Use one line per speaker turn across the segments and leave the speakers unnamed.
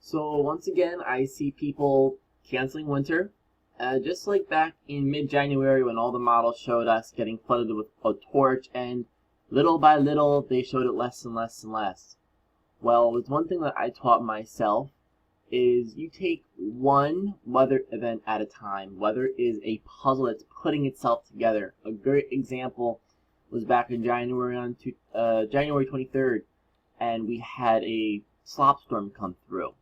So once again, I see people canceling winter. Just like back in mid-January when all the models showed us getting flooded with a torch, and little by little they showed it less and less and less. Well, there's one thing that I taught myself is you take one weather event at a time. Weather is a puzzle that's putting itself together. A great example was back in January January 23rd, and we had a slop storm come through.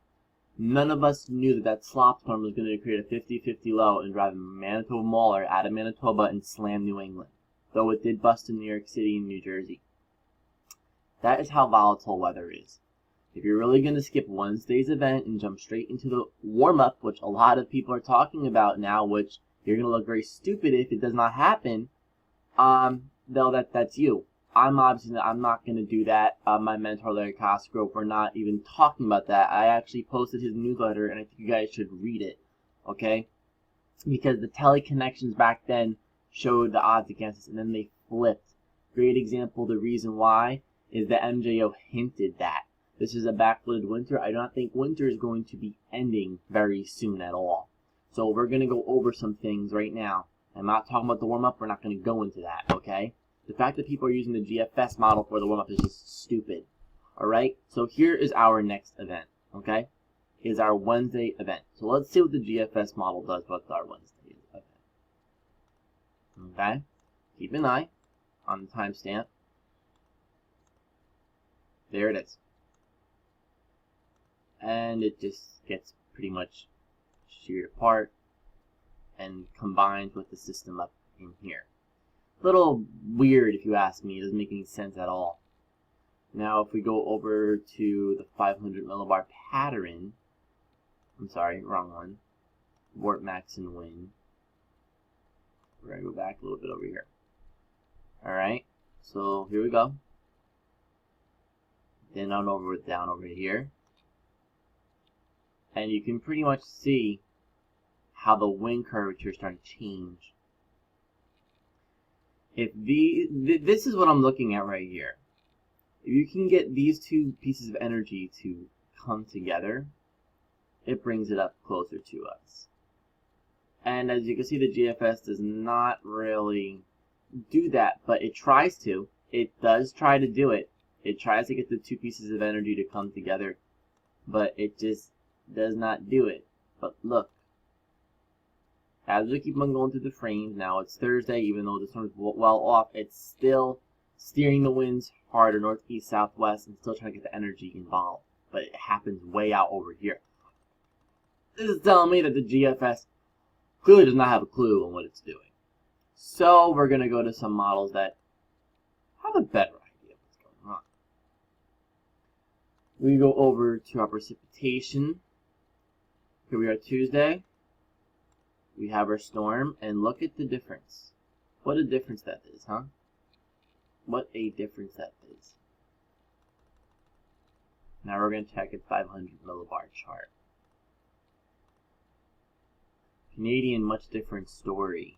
None of us knew that slop storm was going to create a 50-50 low and drive Manitoba Mauler out of Manitoba and slam New England, though it did bust in New York City and New Jersey. That is how volatile weather is. If you're really going to skip Wednesday's event and jump straight into the warm-up, which a lot of people are talking about now, which you're going to look very stupid if it does not happen, though that's you. I'm not going to do that. My mentor, Larry Cosgrove, we're not even talking about that. I actually posted his newsletter, and I think you guys should read it, okay? Because the teleconnections back then showed the odds against us, and then they flipped. Great example, the reason why is that MJO hinted that. This is a backloaded winter. I do not think winter is going to be ending very soon at all. So we're going to go over some things right now. I'm not talking about the warm-up. We're not going to go into that, okay? The fact that people are using the GFS model for the warm-up is just stupid. Alright? So here is our next event, okay? Is our Wednesday event. So let's see what the GFS model does with our Wednesday event. Okay? Keep an eye on the timestamp. There it is. And it just gets pretty much sheared apart and combined with the system up in here. Little weird if you ask me. It doesn't make any sense at all. Now if we go over to the 500 millibar pattern, I'm sorry, wrong one. Warp max and win. We're going to go back a little bit over here. Alright, so here we go. Then down over here. And you can pretty much see how the wind curvature is starting to change. If this is what I'm looking at right here. If you can get these two pieces of energy to come together, it brings it up closer to us. And as you can see, the GFS does not really do that, but it tries to. It does try to do it. It tries to get the two pieces of energy to come together, but it just does not do it. But look. As we keep on going through the frames, now it's Thursday, even though the sun is well off, it's still steering the winds harder, northeast, southwest, and still trying to get the energy involved. But it happens way out over here. This is telling me that the GFS clearly does not have a clue on what it's doing. So we're going to go to some models that have a better idea of what's going on. We go over to our precipitation. Here we are Tuesday. We have our storm, and look at the difference. What a difference that is, huh? What a difference that is. Now we're going to check a 500 millibar chart. Canadian, much different story.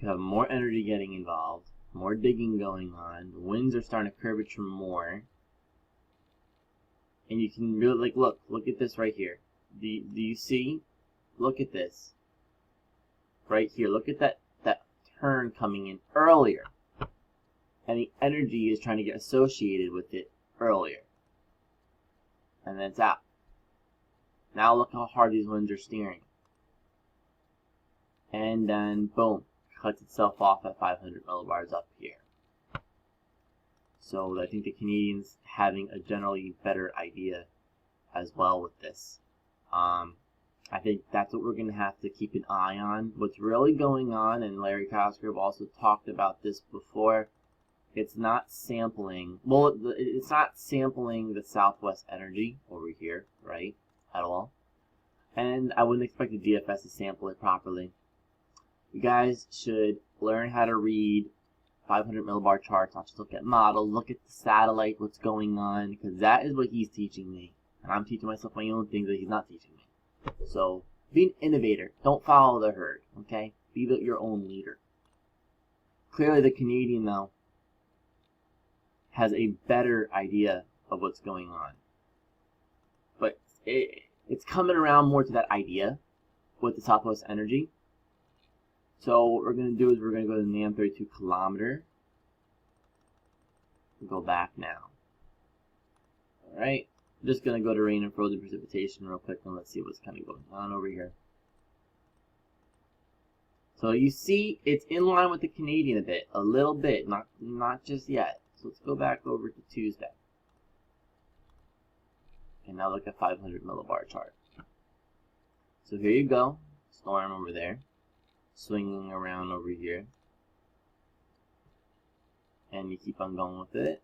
You have more energy getting involved, more digging going on, the winds are starting to curvature more. And you can really, look at this right here. Do you see? Look at this. Right here. Look at that turn coming in earlier. And the energy is trying to get associated with it earlier. And then it's out. Now look how hard these winds are steering. And then, boom, cuts itself off at 500 millibars up here. So I think the Canadians having a generally better idea as well with this. I think that's what we're going to have to keep an eye on. What's really going on, and Larry Cosgrove also talked about this before, it's not sampling, well, it's not sampling the southwest energy over here, right, at all. And I wouldn't expect the DFS to sample it properly. You guys should learn how to read 500 millibar charts, not just look at models, look at the satellite, what's going on, because that is what he's teaching me. And I'm teaching myself my own things that he's not teaching me. So, be an innovator. Don't follow the herd, okay? Be your own leader. Clearly the Canadian, though, has a better idea of what's going on. it's coming around more to that idea with the Southwest Energy. So what we're going to do is we're going to go to the NAM 32 kilometer. Go back now. Alright, I'm just going to go to rain and frozen precipitation real quick, and let's see what's kind of going on over here. So you see it's in line with the Canadian a bit, a little bit, not just yet. So let's go back over to Tuesday. And now look at 500 millibar chart. So here you go, storm over there, swinging around over here. And you keep on going with it.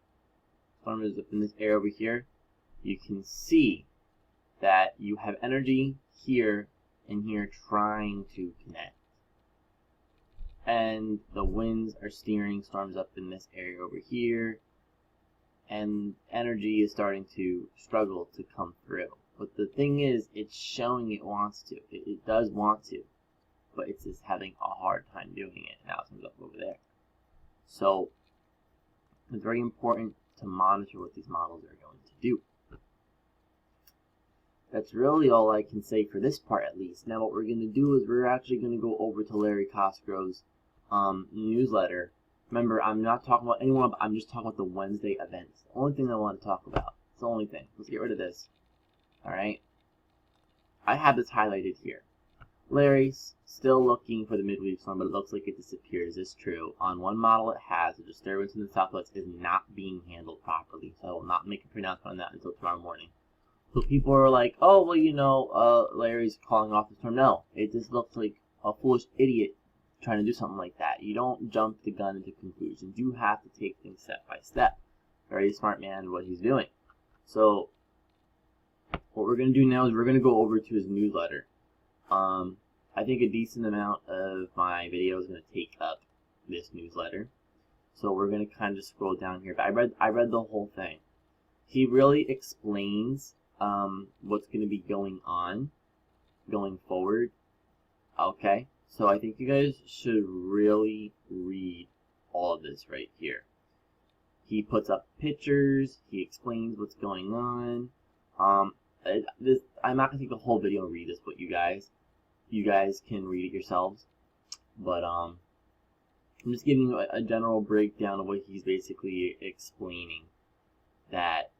Storm is up in this area over here. You can see that you have energy here and here trying to connect. And the winds are steering storms up in this area over here. And energy is starting to struggle to come through. But the thing is, it's showing it wants to. It does want to. But it's just having a hard time doing it. Now it comes up over there. So it's very important to monitor what these models are going to do. That's really all I can say for this part, at least. Now what we're going to do is we're actually going to go over to Larry Cosgrove's newsletter. Remember, I'm not talking about anyone, I'm just talking about the Wednesday events. The only thing I want to talk about. It's the only thing. Let's get rid of this. Alright? I have this highlighted here. Larry's still looking for the midweek storm, but it looks like it disappears. Is true. On one model it has. The disturbance in the southwest is not being handled properly, so I will not make a pronouncement on that until tomorrow morning. So people are like, oh, well, you know, Larry's calling off the storm. No, it just looks like a foolish idiot trying to do something like that. You don't jump the gun into conclusions. You have to take things step by step. Very smart man, what he's doing. So what we're going to do now is we're going to go over to his newsletter. I think a decent amount of my video is going to take up this newsletter. So we're going to kind of just scroll down here. But I read the whole thing. He really explains what's going to be going on going forward. Okay, so I think you guys should really read all of this right here. He puts up pictures. He explains what's going on. I'm not going to take the whole video and read this, but you guys can read it yourselves. But I'm just giving you a general breakdown of what he's basically explaining. That,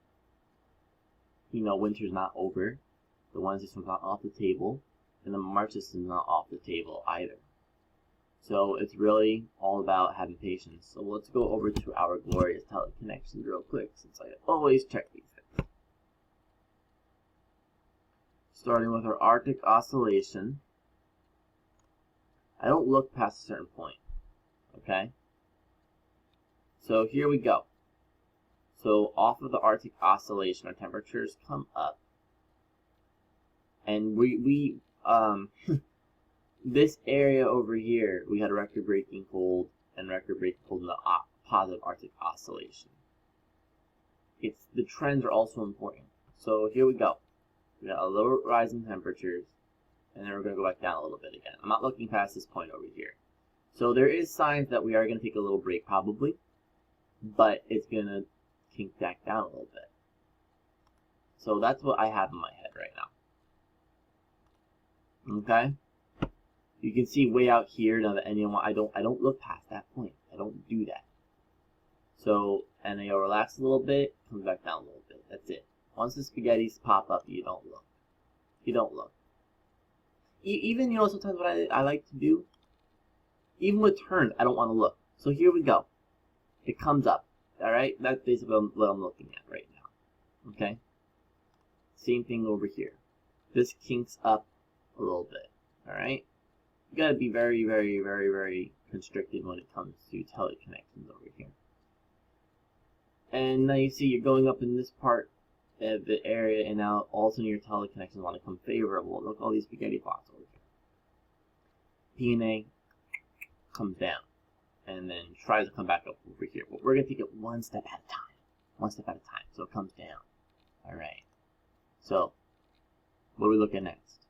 you know, winter's not over. The Wednesday system's not off the table. And the March system's not off the table either. So it's really all about having patience. So let's go over to our glorious teleconnections real quick, since I always check these things. Starting with our Arctic oscillation. I don't look past a certain point. Okay? So here we go. So off of the Arctic oscillation, our temperatures come up. And this area over here, we had a record-breaking cold and record-breaking cold in the positive Arctic oscillation. The trends are also important. So here we go. We got a lower rise in temperatures, and then we're going to go back down a little bit again. I'm not looking past this point over here. So there is signs that we are going to take a little break probably, but it's going to kink back down a little bit. So that's what I have in my head right now. Okay? You can see way out here now that anyone, I don't look past that point. I don't do that. So, and it'll relax a little bit, comes back down a little bit. That's it. Once the spaghettis pop up, you don't look. You don't look. Even, you know, sometimes what I like to do, even with turns, I don't want to look. So here we go. It comes up. Alright? That's basically what I'm looking at right now. Okay? Same thing over here. This kinks up a little bit. Alright? You gotta be very, very, very, very constricted when it comes to teleconnections over here. And now you see you're going up in this part of the area, and now all of a sudden your teleconnections want to come favorable. Look at all these spaghetti plots over here. PNA comes down and then tries to come back up over here. But we're going to take it one step at a time. One step at a time. So it comes down. Alright. So, what are we looking at next?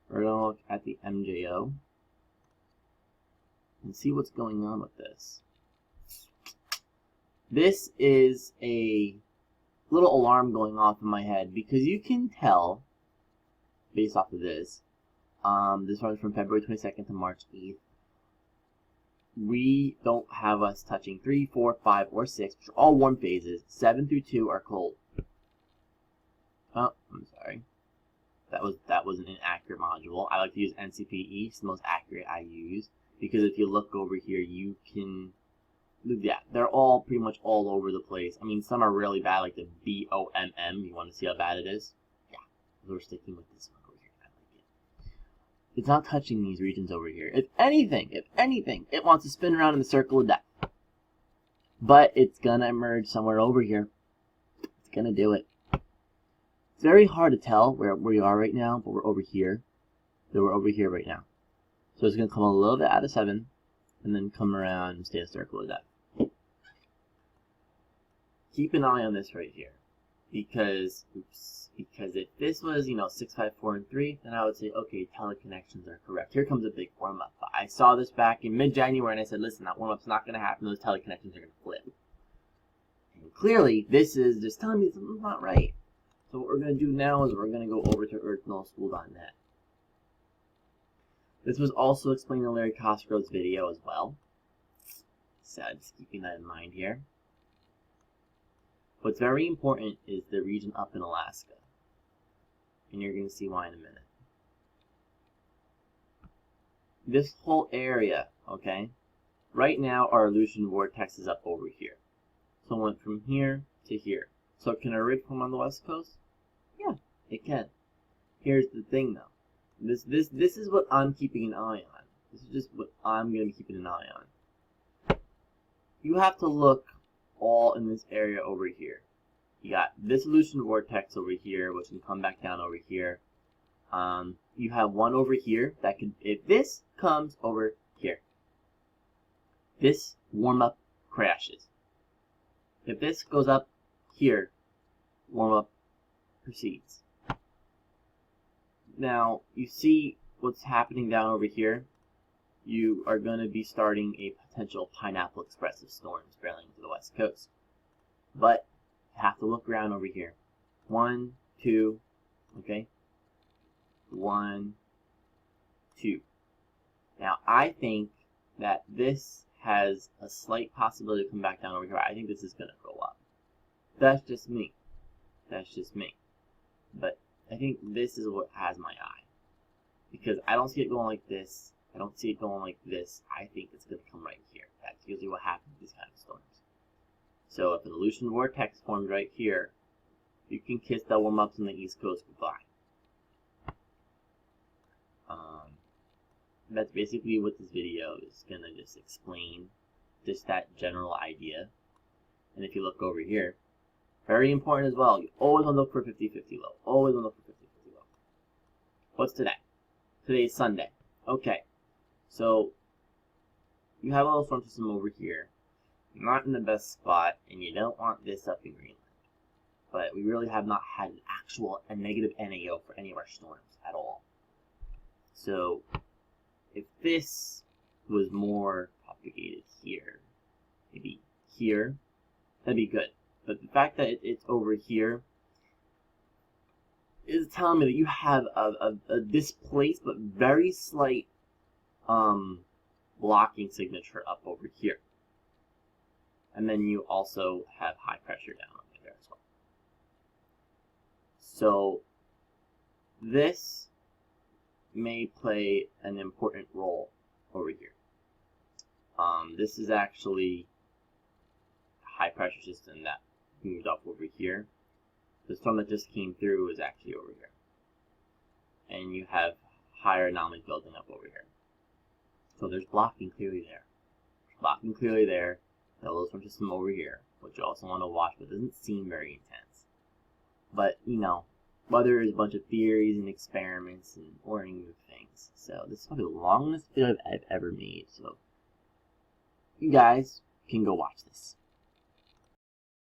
We're going to look at the MJO and see what's going on with this. This is a little alarm going off in my head, because you can tell, based off of this runs from February 22nd to March 8th. We don't have us touching 3, 4, 5, or 6, which are all warm phases. 7 through 2 are cold. Oh, I'm sorry. That was an inaccurate module. I like to use NCPE. It's the most accurate I use, because if you look over here, you can, yeah, they're all pretty much all over the place. I mean, some are really bad, like the BOMM. You want to see how bad it is? Yeah, we're sticking with this one over here. I like it. It's not touching these regions over here. If anything, it wants to spin around in the circle of death. But it's gonna emerge somewhere over here. It's gonna do it. It's very hard to tell where we are right now, but we're over here. So we're over here right now. So it's gonna come a little bit out of 7, and then come around and stay a circle of death. Keep an eye on this right here, because if this was 6, 5, 4, and 3, then I would say, okay, teleconnections are correct. Here comes a big warm up. But I saw this back in mid-January, and I said, listen, that warm up's not gonna happen. Those teleconnections are gonna flip. And clearly, this is just telling me something's not right. So what we're going to do now is we're going to go over to earthnullschool.net. This was also explained in Larry Cosgrove's video as well. So just keeping that in mind here. What's very important is the region up in Alaska. And you're going to see why in a minute. This whole area, okay, right now our Aleutian vortex is up over here. So it went from here to here. So can a ridge form on the west coast? Yeah, it can. Here's the thing though. This is what I'm keeping an eye on. This is just what I'm going to be keeping an eye on. You have to look all in this area over here. You got this Aleutian vortex over here, which can come back down over here. You have one over here that could, if this comes over here, this warm up crashes. If this goes up here, warm up proceeds. Now, you see what's happening down over here? You are going to be starting a potential Pineapple Expressive storm barreling into the west coast. But you have to look around over here. 1, 2, okay? 1, 2. Now, I think that this has a slight possibility to come back down over here. I think this is going to go up. That's just me. That's just me. But I think this is what has my eye. Because I don't see it going like this. I don't see it going like this. I think it's going to come right here. That's usually what happens with these kind of storms. So if an Aleutian vortex formed right here, you can kiss the warm-ups on the East Coast goodbye. That's basically what this video is going to just explain. Just that general idea. And if you look over here, very important as well, you always want to look for 50-50 low. Always want to look for 50-50 low. What's today? Today's Sunday. Okay. So, you have a little storm system over here. Not in the best spot, and you don't want this up in Greenland. But we really have not had a negative NAO for any of our storms at all. So, if this was more propagated here, maybe here, that'd be good. But the fact that it's over here is telling me that you have a displaced but very slight blocking signature up over here. And then you also have high pressure down over there as well. So this may play an important role over here. This is actually a high pressure system that moved up over here. The storm that just came through is actually over here. And you have higher anomalies building up over here. So there's blocking clearly there. Blocking clearly there. The low storm system over here, which you also want to watch, but doesn't seem very intense. But, weather is a bunch of theories and experiments and learning new things. So this is probably the longest video I've ever made. So you guys can go watch this.